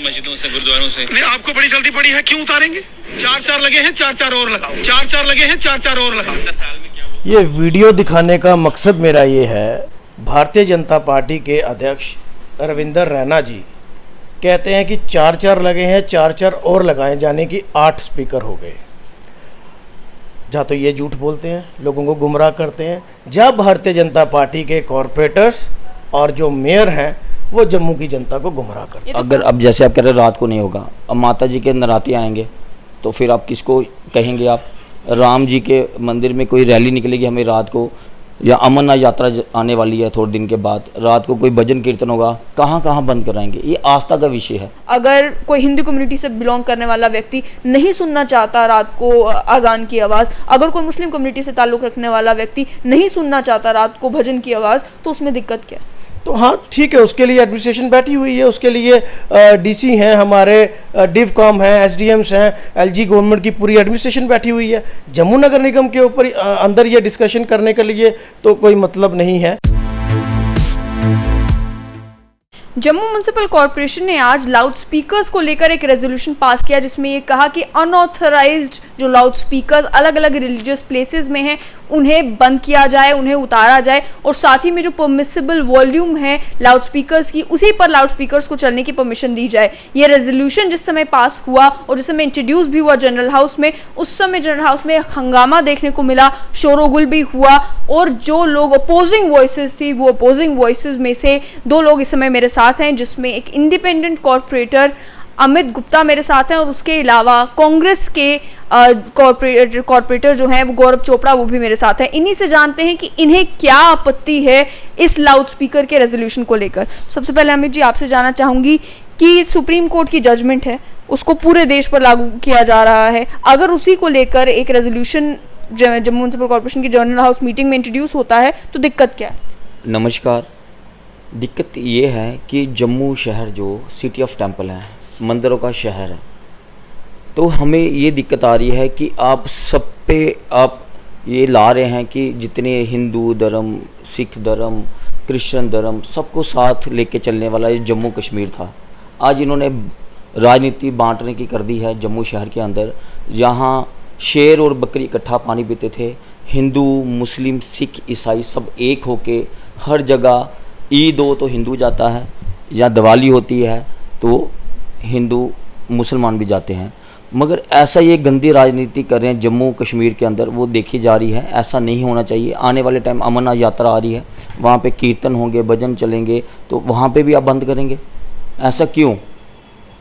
मस्जिदों से, गुरुद्वारों से। नहीं, आपको बड़ी जल्दी पड़ी है, क्यों उतारेंगे? 4 लगे हैं, 4 और लगाओ। 4 लगे हैं, 4 और लगाओ। साल में क्या ये वीडियो दिखाने का मकसद मेरा ये है, भारतीय जनता पार्टी के अध्यक्ष रविंदर रैना जी कहते हैं कि 4 लगे हैं, 4 और लगाए, जाने कि 8 स्पीकर हो गए। जहाँ तो ये झूठ बोलते हैं, लोगों को गुमराह करते हैं। जब भारतीय जनता पार्टी के कॉरपोरेटर्स और जो मेयर हैं वो जम्मू की जनता को गुमराह करते हैं। अगर अब जैसे आप कह रहे हो रात को नहीं होगा, अब माता जी के नराते आएंगे तो फिर आप किसको कहेंगे? आप राम जी के मंदिर में कोई रैली निकलेगी हमें रात को, या अमरनाथ यात्रा आने वाली है थोड़े दिन के बाद, रात को कोई भजन कीर्तन होगा, कहाँ कहाँ बंद कराएंगे? ये आस्था का विषय है। अगर कोई हिंदू कम्युनिटी से बिलोंग करने वाला व्यक्ति नहीं सुनना चाहता रात को अजान की आवाज़, अगर कोई मुस्लिम कम्युनिटी से ताल्लुक़ रखने वाला व्यक्ति नहीं सुनना चाहता रात को भजन की आवाज़, तो उसमें दिक्कत क्या है? तो हाँ ठीक है, उसके लिए एडमिनिस्ट्रेशन बैठी हुई है, उसके लिए डीसी हैं हमारे, डिवकॉम हैं, एसडीएम्स हैं, एलजी गवर्नमेंट की पूरी एडमिनिस्ट्रेशन बैठी हुई है। जम्मू नगर निगम के ऊपर अंदर ये डिस्कशन करने के लिए तो कोई मतलब नहीं है। जम्मू म्युनिसिपल कॉरपोरेशन ने आज लाउड स्पीकर्स को लेकर एक रेजोल्यूशन पास किया, जिसमें ये कहा कि अनऑथराइज्ड जो लाउड स्पीकर्स अलग अलग रिलीजियस प्लेसेस में हैं उन्हें बंद किया जाए, उन्हें उतारा जाए, और साथ ही में जो परमिसिबल वॉल्यूम है लाउड स्पीकर्स की, उसी पर लाउड स्पीकर्स को चलने की परमिशन दी जाए। ये रेजोल्यूशन जिस समय पास हुआ और जिस समय इंट्रोड्यूस भी हुआ जनरल हाउस में, उस समय जनरल हाउस में हंगामा देखने को मिला, शोरगुल भी हुआ, और जो लोग अपोजिंग वॉइसेस थी वो अपोजिंग वॉइसेस में से 2 लोग इस समय मेरे साथ हैं, जिसमें एक इंडिपेंडेंट कॉर्पोरेटर अमित गुप्ता मेरे साथ हैं, और उसके अलावा कांग्रेस के कॉर्पोरेटर जो हैं वो गौरव चोपड़ा, वो भी मेरे साथ हैं। इन्हीं से जानते हैं कि इन्हें क्या आपत्ति है इस लाउड स्पीकर के रेजोल्यूशन को लेकर। सबसे पहले अमित जी आपसे जानना चाहूंगी कि सुप्रीम कोर्ट की जजमेंट है, उसको पूरे देश पर लागू किया जा रहा है, अगर उसी को लेकर एक रेजोल्यूशन जम्मू म्युनिसिपल कॉर्पोरेशन की जनरल हाउस मीटिंग में इंट्रोड्यूस होता है तो दिक्कत क्या है? नमस्कार। दिक्कत ये है कि जम्मू शहर जो सिटी ऑफ टेम्पल है, मंदिरों का शहर है, तो हमें ये दिक्कत आ रही है कि आप सब पे आप ये ला रहे हैं कि जितने हिंदू धर्म, सिख धर्म, क्रिश्चियन धर्म, सबको साथ लेके चलने वाला ये जम्मू कश्मीर था। आज इन्होंने राजनीति बांटने की कर दी है जम्मू शहर के अंदर। यहाँ शेर और बकरी इकट्ठा पानी पीते थे, हिंदू, मुस्लिम, सिख, ईसाई सब एक होके हर जगह, ईद हो तो हिंदू जाता है, या दिवाली होती है तो हिंदू मुसलमान भी जाते हैं। मगर ऐसा ये गंदी राजनीति कर रहे हैं जम्मू कश्मीर के अंदर, वो देखी जा रही है। ऐसा नहीं होना चाहिए। आने वाले टाइम अमरनाथ यात्रा आ रही है, वहाँ पे कीर्तन होंगे, भजन चलेंगे, तो वहाँ पे भी आप बंद करेंगे? ऐसा क्यों?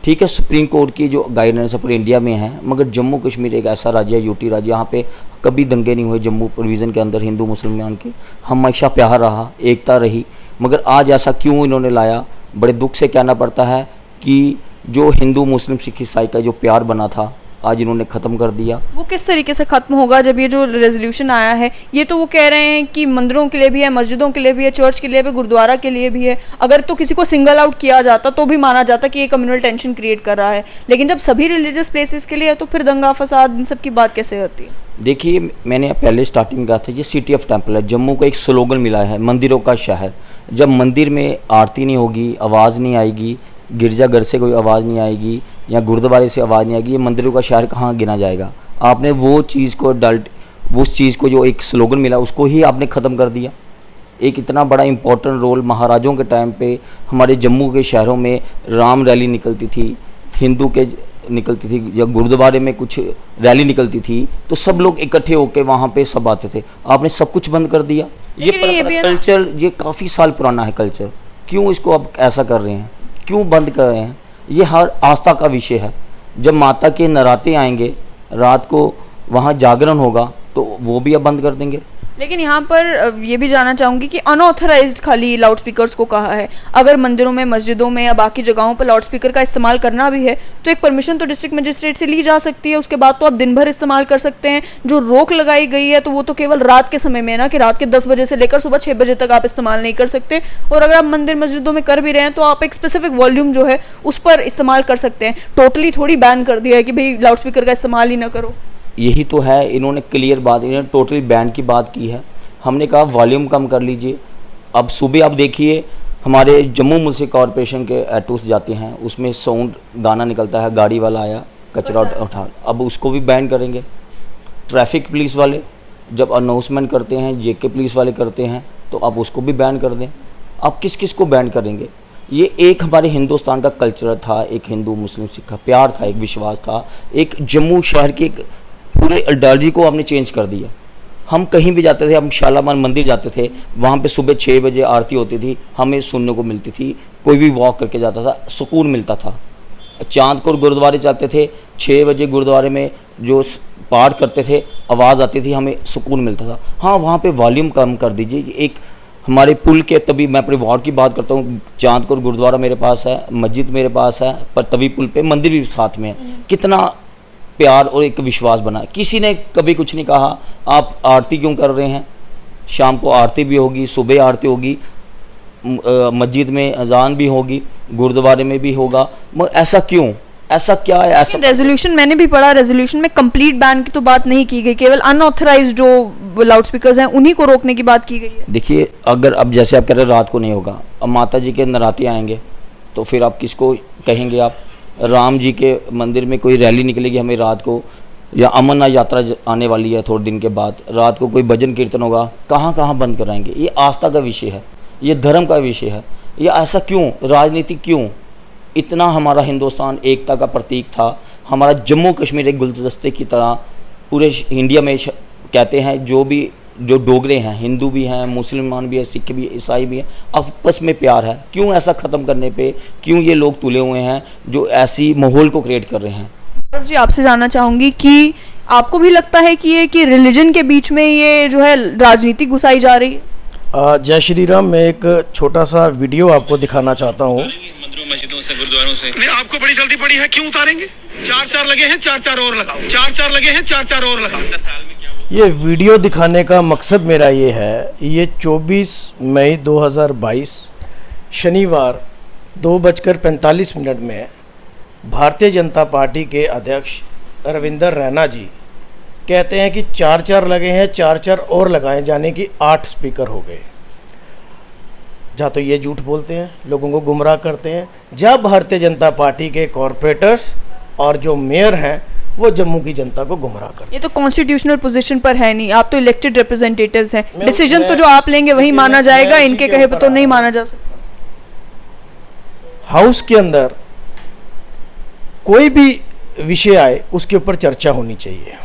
ठीक है, सुप्रीम कोर्ट की जो गाइडेंस है पूरे इंडिया में है, मगर जम्मू कश्मीर एक ऐसा राज्य है, यूटी राज्य, यहाँ पे कभी दंगे नहीं हुए जम्मू प्रोविज़न के अंदर हिंदू मुसलमान के, हमेशा प्यार रहा, एकता रही। मगर आज ऐसा क्यों इन्होंने लाया? बड़े दुख से कहना पड़ता है कि जो हिंदू, मुस्लिम, सिख, ईसाई का जो प्यार बना था आज इन्होंने ख़त्म कर दिया। वो किस तरीके से ख़त्म होगा? जब ये जो रेजोल्यूशन आया है, ये तो वो कह रहे हैं कि मंदिरों के लिए भी है, मस्जिदों के लिए भी है, चर्च के लिए भी, गुरुद्वारा के लिए भी है। अगर तो किसी को सिंगल आउट किया जाता तो भी माना जाता कि ये कम्युनल टेंशन क्रिएट कर रहा है, लेकिन जब सभी रिलीजियस प्लेसेस के लिए है तो फिर दंगा फसाद इन सब की बात कैसे होती है? देखिए, मैंने पहले स्टार्टिंग में कहा था ये सिटी ऑफ टेम्पल है। जम्मू को एक स्लोगन मिला है, मंदिरों का शहर। जब मंदिर में आरती नहीं होगी, आवाज़ नहीं आएगी, गिरजाघर से कोई आवाज़ नहीं आएगी, या गुरुद्वारे से आवाज़ नहीं आएगी, ये मंदिरों का शहर कहाँ गिना जाएगा? आपने वो चीज़ को उस चीज़ को जो एक स्लोगन मिला उसको ही आपने ख़त्म कर दिया। एक इतना बड़ा इम्पोर्टेंट रोल महाराजों के टाइम पे हमारे जम्मू के शहरों में राम रैली निकलती थी, हिंदू के निकलती थी, या गुरुद्वारे में कुछ रैली निकलती थी, तो सब लोग इकट्ठे होकर वहाँ पे सब आते थे। आपने सब कुछ बंद कर दिया। ये कल्चर, ये काफ़ी साल पुराना है कल्चर, क्यों इसको अब ऐसा कर रहे हैं? क्यों बंद कर रहे हैं? ये हर आस्था का विषय है। जब माता के नराते आएंगे, रात को वहाँ जागरण होगा, तो वो भी अब बंद कर देंगे। लेकिन यहाँ पर ये भी जानना चाहूँगी कि अनऑथराइज्ड खाली लाउड स्पीकर्स को कहा है। अगर मंदिरों में, मस्जिदों में या बाकी जगहों पर लाउड स्पीकर का इस्तेमाल करना भी है तो एक परमिशन तो डिस्ट्रिक्ट मजिस्ट्रेट से ली जा सकती है, उसके बाद तो आप दिन भर इस्तेमाल कर सकते हैं। जो रोक लगाई गई है तो वो तो केवल रात के समय में है ना, कि रात के 10 बजे से लेकर सुबह 6 बजे तक आप इस्तेमाल नहीं कर सकते, और अगर आप मंदिर मस्जिदों में कर भी रहे हैं तो आप एक स्पेसिफिक वॉल्यूम जो है उस पर इस्तेमाल कर सकते हैं। टोटली थोड़ी बैन कर दिया है कि भाई लाउड स्पीकर का इस्तेमाल ही ना करो। यही तो है, इन्होंने क्लियर बात, इन्होंने टोटली बैन की बात की है। हमने कहा वॉल्यूम कम कर लीजिए। अब सुबह आप देखिए हमारे जम्मू म्यूनसिपल कॉरपोरेशन के एटूस जाते हैं, उसमें साउंड गाना निकलता है, गाड़ी वाला आया कचरा उठा, अब उसको भी बैन करेंगे। ट्रैफिक पुलिस वाले जब अनाउंसमेंट करते हैं, जेके पुलिस वाले करते हैं, तो आप उसको भी बैन कर दें। आप किस किस को बैन करेंगे? ये एक हमारे हिंदुस्तान का कल्चर था, एक हिंदू मुस्लिम सिख का प्यार था, एक विश्वास था, एक जम्मू शहर के एक पूरे आइडियोलॉजी को आपने चेंज कर दिया। हम कहीं भी जाते थे, हम शालामार मंदिर जाते थे, वहाँ पे सुबह 6 बजे आरती होती थी, हमें सुनने को मिलती थी, कोई भी वॉक करके जाता था, सुकून मिलता था। चांदपुर गुरुद्वारे जाते थे, 6 बजे गुरुद्वारे में जो पाठ करते थे, आवाज़ आती थी, हमें सुकून मिलता था। हाँ, वहाँ पे वॉल्यूम कम कर दीजिए। एक हमारे पुल के, तभी मैं अपने वार्ड की बात करता हूँ, चांदपुर गुरुद्वारा मेरे पास है, मस्जिद मेरे पास है, पर तभी पुल पे मंदिर भी साथ में है। कितना प्यार और एक विश्वास बना। किसी ने कभी कुछ नहीं कहा आप आरती क्यों कर रहे हैं, शाम को आरती भी होगी, सुबह आरती होगी, मस्जिद में अजान भी होगी, गुरुद्वारे में भी होगा, मगर ऐसा क्यों, ऐसा क्या है? ऐसा रेजोल्यूशन मैंने भी पढ़ा, रेजोल्यूशन में कंप्लीट बैन की तो बात नहीं की गई, केवल अनऑथराइज्ड जो लाउड स्पीकर्स हैं उन्हीं को रोकने की बात की गई है। देखिए, अगर अब जैसे आप कह रहे हैं रात को नहीं होगा, अब माता जी के नराते आएंगे तो फिर आप किसको कहेंगे? आप राम जी के मंदिर में कोई रैली निकलेगी हमें रात को, या अमरनाथ यात्रा आने वाली है थोड़े दिन के बाद, रात को कोई भजन कीर्तन होगा, कहाँ कहाँ बंद कराएंगे? ये आस्था का विषय है, ये धर्म का विषय है। ये ऐसा क्यों, राजनीति क्यों? इतना हमारा हिंदुस्तान एकता का प्रतीक था, हमारा जम्मू कश्मीर एक गुलदस्ते की तरह पूरे इंडिया में कहते हैं, जो डोगरे हैं, हिंदू भी हैं, मुसलमान भी है, सिख भी है, ईसाई भी है, आपस में प्यार है। क्यों ऐसा ख़त्म करने पे क्यों ये लोग तुले हुए हैं जो ऐसी माहौल को क्रिएट कर रहे हैं? गौरव जी, आपसे जानना चाहूँगी कि आपको भी लगता है कि रिलीजन के बीच में ये जो है राजनीति घुसाई जा रही है? जय श्री राम। मैं एक छोटा सा वीडियो आपको दिखाना चाहता हूँ। मंदिरों मस्जिदों से गुरुद्वारों से नहीं, आपको बड़ी जल्दी पड़ी है, क्यों उतारेंगे? 4 लगे हैं, 4 और लगाओ। 4 लगे हैं, 4 और लगाओ। साल में क्या हुआ? ये वीडियो दिखाने का मकसद मेरा ये है, ये 24 मई 2022 शनिवार 2:45 में भारतीय जनता पार्टी के अध्यक्ष रविंदर रैना जी कहते हैं कि 4 लगे हैं, 4 और लगाए जाने की 8 स्पीकर हो गए। जहाँ तो ये झूठ बोलते हैं, लोगों को गुमराह करते हैं, जब भारतीय जनता पार्टी के कॉरपोरेटर्स और जो मेयर हैं वो जम्मू की जनता को गुमराह करते हैं। ये तो कॉन्स्टिट्यूशनल पोजीशन पर है नहीं, आप तो इलेक्टेड रिप्रेजेंटेटिव्स हैं, डिसीजन तो जो आप लेंगे वही माना जाएगा, इनके कहे पर तो नहीं माना जा सकता। हाउस के अंदर कोई भी विषय आए उसके ऊपर चर्चा होनी चाहिए।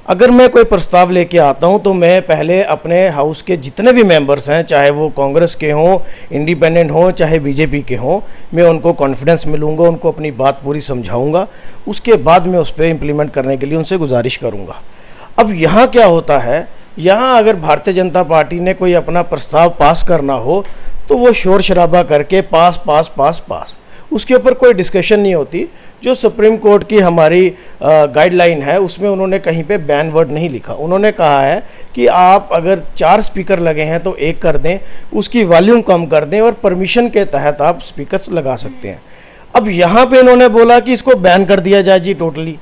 अगर मैं कोई प्रस्ताव लेके आता हूं तो मैं पहले अपने हाउस के जितने भी मेंबर्स हैं, चाहे वो कांग्रेस के हों, इंडिपेंडेंट हों, चाहे बीजेपी के हों, मैं उनको कॉन्फिडेंस मिलूंगा, उनको अपनी बात पूरी समझाऊंगा, उसके बाद मैं उस पर इम्प्लीमेंट करने के लिए उनसे गुजारिश करूंगा। अब यहाँ क्या होता है, यहाँ अगर भारतीय जनता पार्टी ने कोई अपना प्रस्ताव पास करना हो तो वो शोर शराबा करके पास पास पास पास, उसके ऊपर कोई डिस्कशन नहीं होती। जो सुप्रीम कोर्ट की हमारी गाइडलाइन है उसमें उन्होंने कहीं पे बैन वर्ड नहीं लिखा। उन्होंने कहा है कि आप अगर 4 स्पीकर लगे हैं तो 1 कर दें, उसकी वॉल्यूम कम कर दें और परमिशन के तहत आप स्पीकर्स लगा सकते हैं। अब यहाँ पे इन्होंने बोला कि इसको बैन कर दिया जाए जी टोटली।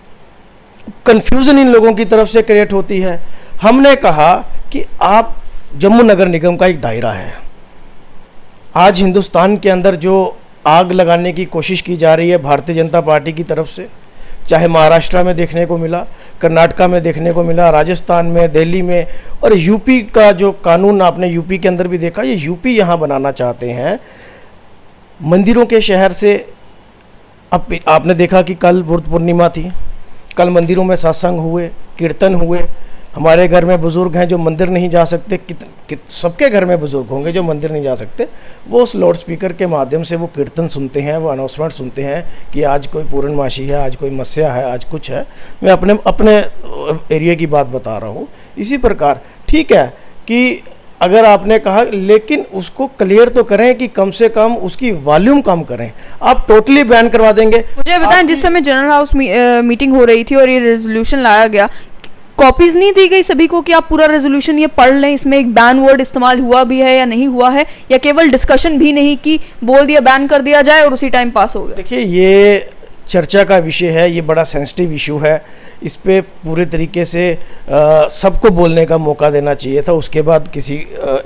कन्फ्यूज़न इन लोगों की तरफ से क्रिएट होती है। हमने कहा कि आप जम्मू नगर निगम का एक दायरा है। आज हिंदुस्तान के अंदर जो आग लगाने की कोशिश की जा रही है भारतीय जनता पार्टी की तरफ से, चाहे महाराष्ट्र में देखने को मिला, कर्नाटका में देखने को मिला, राजस्थान में, दिल्ली में, और यूपी का जो कानून आपने यूपी के अंदर भी देखा, ये यूपी यहाँ बनाना चाहते हैं मंदिरों के शहर से। अब आपने देखा कि कल बुद्ध पूर्णिमा थी, कल मंदिरों में सत्संग हुए, कीर्तन हुए। हमारे घर में बुज़ुर्ग हैं जो मंदिर नहीं जा सकते, सबके घर में बुज़ुर्ग होंगे जो मंदिर नहीं जा सकते, वो उस लाउड स्पीकर के माध्यम से वो कीर्तन सुनते हैं, वो अनाउंसमेंट सुनते हैं कि आज कोई पूर्णमासी है, आज कोई मस्या है, आज कुछ है। मैं अपने एरिया की बात बता रहा हूँ। इसी प्रकार ठीक है कि अगर आपने कहा, लेकिन उसको क्लियर तो करें कि कम से कम उसकी वॉल्यूम कम करें। आप टोटली बैन करवा देंगे। मुझे बताएं, जिस समय जनरल हाउस मीटिंग हो रही थी और ये रेजोल्यूशन लाया गया, कॉपीज नहीं दी गई सभी को कि आप पूरा रेजोल्यूशन ये पढ़ लें, इसमें एक बैन वर्ड इस्तेमाल हुआ भी है या नहीं हुआ है, या केवल डिस्कशन भी नहीं की, बोल दिया बैन कर दिया जाए और उसी टाइम पास हो गया? देखिए, ये चर्चा का विषय है, ये बड़ा सेंसिटिव इशू है, इस पे पूरे तरीके से सबको बोलने का मौका देना चाहिए था, उसके बाद किसी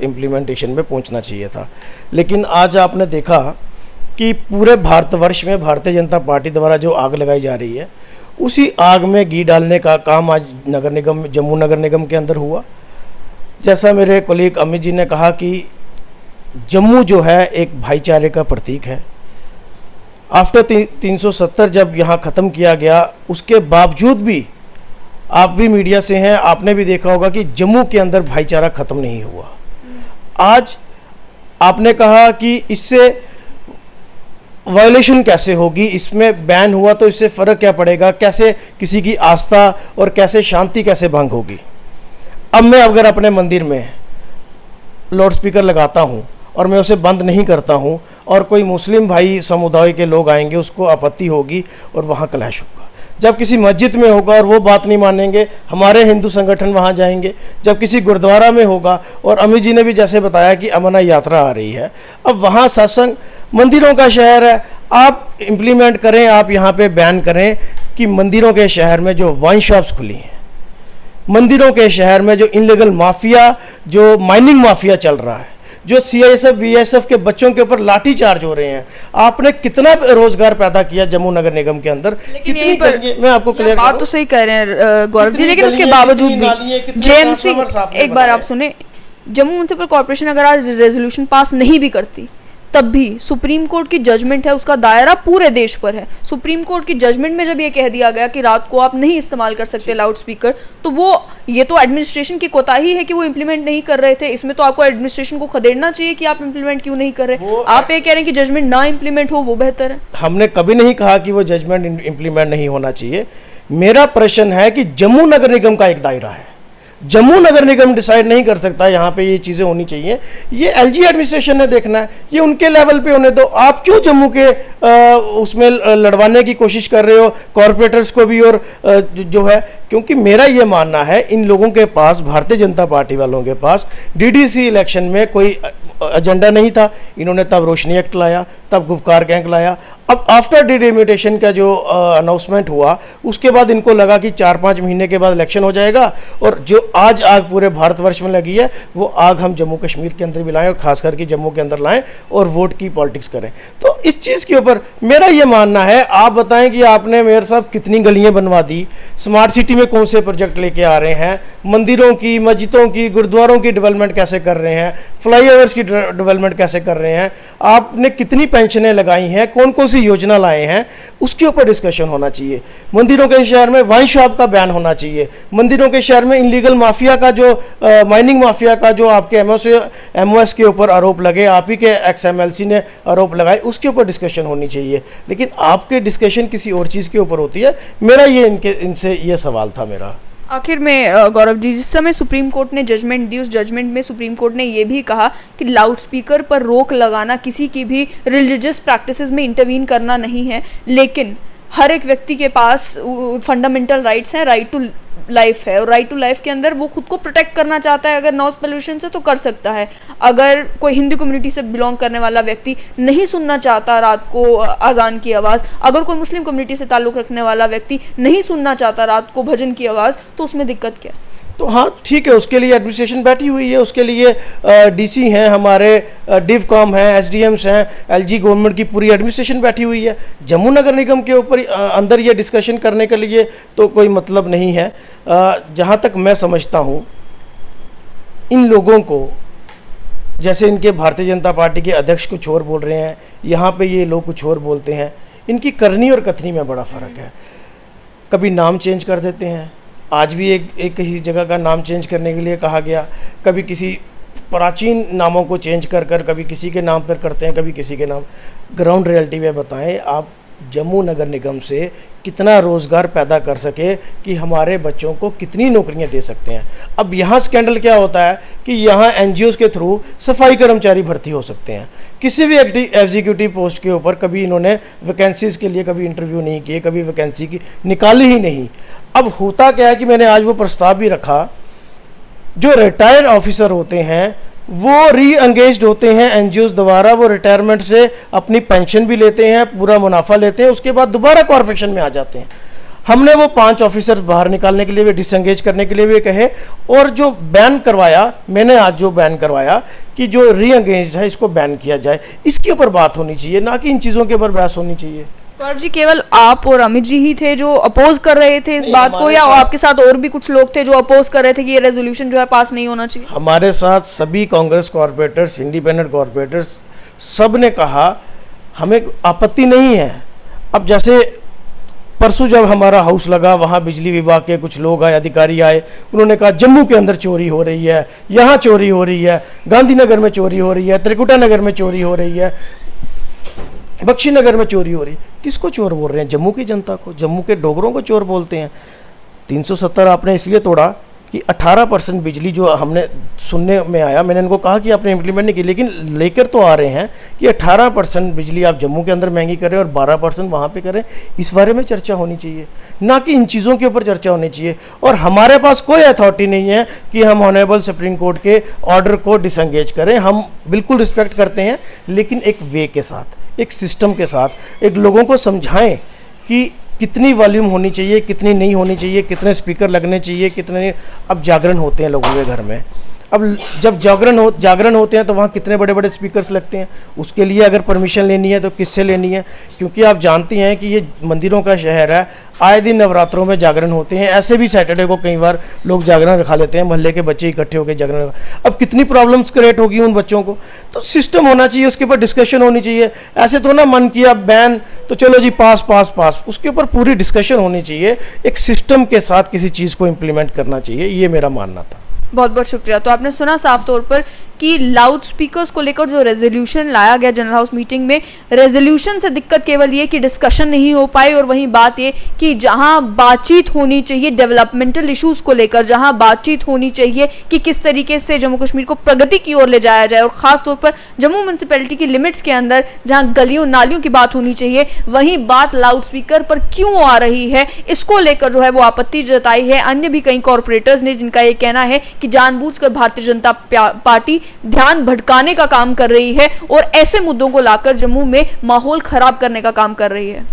इम्प्लीमेंटेशन में पहुंचना चाहिए था। लेकिन आज आपने देखा कि पूरे भारतवर्ष में भारतीय जनता पार्टी द्वारा जो आग लगाई जा रही है, उसी आग में घी डालने का काम आज नगर निगम, जम्मू नगर निगम के अंदर हुआ। जैसा मेरे कोलीग अमित जी ने कहा कि जम्मू जो है एक भाईचारे का प्रतीक है। आफ्टर 370 जब यहाँ ख़त्म किया गया, उसके बावजूद भी, आप भी मीडिया से हैं, आपने भी देखा होगा कि जम्मू के अंदर भाईचारा ख़त्म नहीं हुआ। आज आपने कहा कि इससे वायलेशन कैसे होगी, इसमें बैन हुआ तो इससे फ़र्क क्या पड़ेगा, कैसे किसी की आस्था और कैसे शांति कैसे भंग होगी। अब मैं अगर अपने मंदिर में लाउड स्पीकर लगाता हूँ और मैं उसे बंद नहीं करता हूँ और कोई मुस्लिम भाई समुदाय के लोग आएंगे, उसको आपत्ति होगी और वहाँ क्लैश होगा। जब किसी मस्जिद में होगा और वो बात नहीं मानेंगे, हमारे हिंदू संगठन वहाँ जाएंगे। जब किसी गुरुद्वारा में होगा, और अमित जी ने भी जैसे बताया कि अमरनाथ यात्रा आ रही है, अब वहाँ सत्संग, मंदिरों का शहर है, आप इम्प्लीमेंट करें, आप यहाँ पे बैन करें कि मंदिरों के शहर में जो वाइन शॉप्स खुली हैं, मंदिरों के शहर में जो इनलीगल माफिया, जो माइनिंग माफिया चल रहा है, जो CISF BSF के बच्चों के ऊपर लाठी चार्ज हो रहे हैं, आपने कितना रोजगार पैदा किया जम्मू नगर निगम के अंदर। लेकिन यहीं पर मैं आपको क्लियर बात तो सही कह रहे हैं गौरव जी, लेकिन उसके बावजूद भी JMC, एक बार आप सुने, जम्मू म्युनिसिपल कॉर्पोरेशन अगर आज रेजोल्यूशन पास नहीं भी करती, तब भी सुप्रीम कोर्ट की जजमेंट है, उसका दायरा पूरे देश पर है। सुप्रीम कोर्ट की जजमेंट में जब ये कह दिया गया कि रात को आप नहीं इस्तेमाल कर सकते लाउड स्पीकर, तो ये तो एडमिनिस्ट्रेशन की कोताही है कि वो इम्प्लीमेंट नहीं कर रहे थे। इसमें तो आपको एडमिनिस्ट्रेशन को खदेड़ना चाहिए कि आप इम्प्लीमेंट क्यों नहीं कर रहे। आप ये कह रहे हैं कि जजमेंट ना इम्प्लीमेंट हो वो बेहतर है। हमने कभी नहीं कहा कि वो जजमेंट इम्प्लीमेंट नहीं होना चाहिए। मेरा प्रश्न है कि जम्मू नगर निगम का एक दायरा है, जम्मू नगर निगम डिसाइड नहीं कर सकता यहाँ पे ये चीज़ें होनी चाहिए, ये LG एडमिनिस्ट्रेशन ने देखना है, ये उनके लेवल पे होने दो। आप क्यों जम्मू के उसमें लड़वाने की कोशिश कर रहे हो कॉरपोरेटर्स को भी और जो है, क्योंकि मेरा ये मानना है इन लोगों के पास, भारतीय जनता पार्टी वालों के पास DDC इलेक्शन में कोई एजेंडा नहीं था। इन्होंने तब रोशनी एक्ट लाया, तब गुपकार गैंग लाया। अब आफ्टर डिलिमिटेशन का जो अनाउंसमेंट हुआ, उसके बाद इनको लगा कि 4-5 महीने के बाद इलेक्शन हो जाएगा और जो आज आग पूरे भारतवर्ष में लगी है वो आग हम जम्मू कश्मीर के अंदर भी लाएं और खास करके जम्मू के अंदर लाएं और वोट की पॉलिटिक्स करें। तो इस चीज़ के ऊपर मेरा ये मानना है, आप बताएं कि आपने मेयर साहब कितनी गलियां बनवा दी, स्मार्ट सिटी में कौन से प्रोजेक्ट लेके आ रहे हैं, मंदिरों की, मस्जिदों की, गुरुद्वारों की डेवलपमेंट कैसे कर रहे हैं, फ्लाईओवर्स की डेवलपमेंट कैसे कर रहे हैं, आपने कितनी पेंशनें लगाई हैं, कौन कौन सी योजना लाए हैं, उसके ऊपर डिस्कशन होना चाहिए। मंदिरों के शहर में वाइन शॉप का बैन होना चाहिए। मंदिरों के शहर में इनलीगल माफिया का जो माइनिंग माफिया का जो आपके MOS के ऊपर आरोप लगे, आप ही के XMLC ने आरोप लगाए, उसके ऊपर डिस्कशन होनी चाहिए। लेकिन आपके डिस्कशन किसी और चीज़ के ऊपर होती है। मेरा ये इनसे ये सवाल था मेरा। आखिर में गौरव जी, जिस समय सुप्रीम कोर्ट ने जजमेंट दी, उस जजमेंट में सुप्रीम कोर्ट ने ये भी कहा कि लाउड स्पीकर पर रोक लगाना किसी की भी रिलीजियस प्रैक्टिसेस में इंटरवीन करना नहीं है, लेकिन हर एक व्यक्ति के पास फंडामेंटल राइट्स हैं, राइट टू लाइफ है, और राइट टू लाइफ के अंदर वो खुद को प्रोटेक्ट करना चाहता है। अगर नॉइज पोल्यूशन से तो कर सकता है। अगर कोई हिंदू कम्युनिटी से बिलोंग करने वाला व्यक्ति नहीं सुनना चाहता रात को अजान की आवाज़, अगर कोई मुस्लिम कम्युनिटी से ताल्लुक़ रखने वाला व्यक्ति नहीं सुनना चाहता रात को भजन की आवाज़, तो उसमें दिक्कत क्या? तो हाँ ठीक है, उसके लिए एडमिनिस्ट्रेशन बैठी हुई है, उसके लिए DC हैं हमारे, डिवकॉम हैं, SDMs हैं, LG गवर्नमेंट की पूरी एडमिनिस्ट्रेशन बैठी हुई है। जम्मू नगर निगम के ऊपर अंदर ये डिस्कशन करने के लिए तो कोई मतलब नहीं है। जहाँ तक मैं समझता हूँ, इन लोगों को, जैसे इनके भारतीय जनता पार्टी के अध्यक्ष कुछ और बोल रहे हैं, यहाँ पे ये लोग कुछ और बोलते हैं, इनकी करनी और कथनी में बड़ा फ़र्क है। कभी नाम चेंज कर देते हैं, आज भी एक किसी जगह का नाम चेंज करने के लिए कहा गया, कभी किसी प्राचीन नामों को चेंज कर कभी किसी के नाम पर करते हैं, कभी किसी के नाम। ग्राउंड रियलिटी में बताएं आप जम्मू नगर निगम से कितना रोज़गार पैदा कर सके कि हमारे बच्चों को कितनी नौकरियां दे सकते हैं। अब यहाँ स्कैंडल क्या होता है कि यहाँ NGOs के थ्रू सफाई कर्मचारी भर्ती हो सकते हैं। किसी भी एग्जीक्यूटिव पोस्ट के ऊपर कभी इन्होंने वैकेंसीज़ के लिए कभी इंटरव्यू नहीं किए, कभी वैकेंसी की निकाली ही नहीं। अब होता क्या है कि मैंने आज वो प्रस्ताव भी रखा, जो रिटायर्ड ऑफिसर होते हैं वो री एंगेज्ड होते हैं एनजीओ द्वारा, वो रिटायरमेंट से अपनी पेंशन भी लेते हैं, पूरा मुनाफा लेते हैं, उसके बाद दोबारा कॉर्पोरेशन में आ जाते हैं। हमने वो 5 ऑफिसर्स बाहर निकालने के लिए भी, डिसएंगेज करने के लिए भी कहे, और जो बैन करवाया मैंने आज, जो बैन करवाया कि जो री एंगेज है इसको बैन किया जाए, इसके ऊपर बात होनी चाहिए, ना कि इन चीज़ों के ऊपर बहस होनी चाहिए। गौरव जी, केवल आप और अमित जी ही थे जो अपोज कर रहे थे इस बात को, या आपके साथ और भी कुछ लोग थे जो अपोज कर रहे थे कि ये रेजोल्यूशन जो है पास नहीं होना चाहिए? हमारे साथ सभी कांग्रेस कॉरपोरेटर्स, इंडिपेंडेंट कॉरपोरेटर्स, सब ने कहा हमें आपत्ति नहीं है। अब जैसे परसों जब हमारा हाउस लगा, वहाँ बिजली विभाग के कुछ लोग आए, अधिकारी आए, उन्होंने कहा जम्मू के अंदर चोरी हो रही है, यहाँ चोरी हो रही है, गांधीनगर में चोरी हो रही है, त्रिकुटा नगर में चोरी हो रही है, बख्शी नगर में चोरी हो रही है। किसको चोर बोल रहे हैं? जम्मू की जनता को, जम्मू के डोगरों को चोर बोलते हैं। 370 आपने इसलिए तोड़ा कि 18% बिजली जो हमने सुनने में आया, मैंने इनको कहा कि आपने इम्प्लीमेंट नहीं की, लेकिन लेकर तो आ रहे हैं कि 18% बिजली आप जम्मू के अंदर महंगी करें और 12% वहाँ पे करें। इस बारे में चर्चा होनी चाहिए, ना कि इन चीज़ों के ऊपर चर्चा होनी चाहिए। और हमारे पास कोई अथॉरिटी नहीं है कि हम ऑनरेबल सुप्रीम कोर्ट के ऑर्डर को डिसएंगेज करें। हम बिल्कुल रिस्पेक्ट करते हैं, लेकिन एक वे के साथ, एक सिस्टम के साथ, एक लोगों को समझाएं कि कितनी वॉल्यूम होनी चाहिए, कितनी नहीं होनी चाहिए, कितने स्पीकर लगने चाहिए, कितने। अब जागरण होते हैं लोगों के घर में, अब जब जागरण होते हैं तो वहाँ कितने बड़े बड़े स्पीकर्स लगते हैं। उसके लिए अगर परमिशन लेनी है तो किससे लेनी है? क्योंकि आप जानती हैं कि ये मंदिरों का शहर है, आए दिन नवरात्रों में जागरण होते हैं। ऐसे भी सैटरडे को कई बार लोग जागरण रखा लेते हैं, मोहल्ले के बच्चे इकट्ठे होकर जागरण। अब कितनी प्रॉब्लम्स क्रिएट होगी उन बच्चों को। तो सिस्टम होना चाहिए, उसके ऊपर डिस्कशन होनी चाहिए। ऐसे तो ना मन किया बैन तो चलो जी पास पास पास, उसके ऊपर पूरी डिस्कशन होनी चाहिए। एक सिस्टम के साथ किसी चीज़ को इम्प्लीमेंट करना चाहिए, ये मेरा मानना था। बहुत बहुत शुक्रिया। तो आपने सुना साफ तौर पर कि लाउड स्पीकर्स को लेकर जो रेजोल्यूशन लाया गया जनरल हाउस मीटिंग में, रेजोल्यूशन से दिक्कत केवल ये कि डिस्कशन नहीं हो पाई, और वहीं बात ये कि जहां बातचीत होनी चाहिए डेवलपमेंटल इश्यूज को लेकर, जहां बातचीत होनी चाहिए कि किस तरीके से जम्मू कश्मीर को प्रगति की ओर ले जाया जाए, और खास तौर पर जम्मू म्यूनसिपैलिटी की लिमिट्स के अंदर जहां गलियों नालियों की बात होनी चाहिए, वहीं बात लाउड स्पीकर पर क्यों आ रही है, इसको लेकर जो है वो आपत्ति जताई है। अन्य भी कई कॉरपोरेटर्स ने, जिनका ये कहना है कि जानबूझकर भारतीय जनता पार्टी ध्यान भटकाने का काम कर रही है और ऐसे मुद्दों को लाकर जम्मू में माहौल खराब करने का काम कर रही है।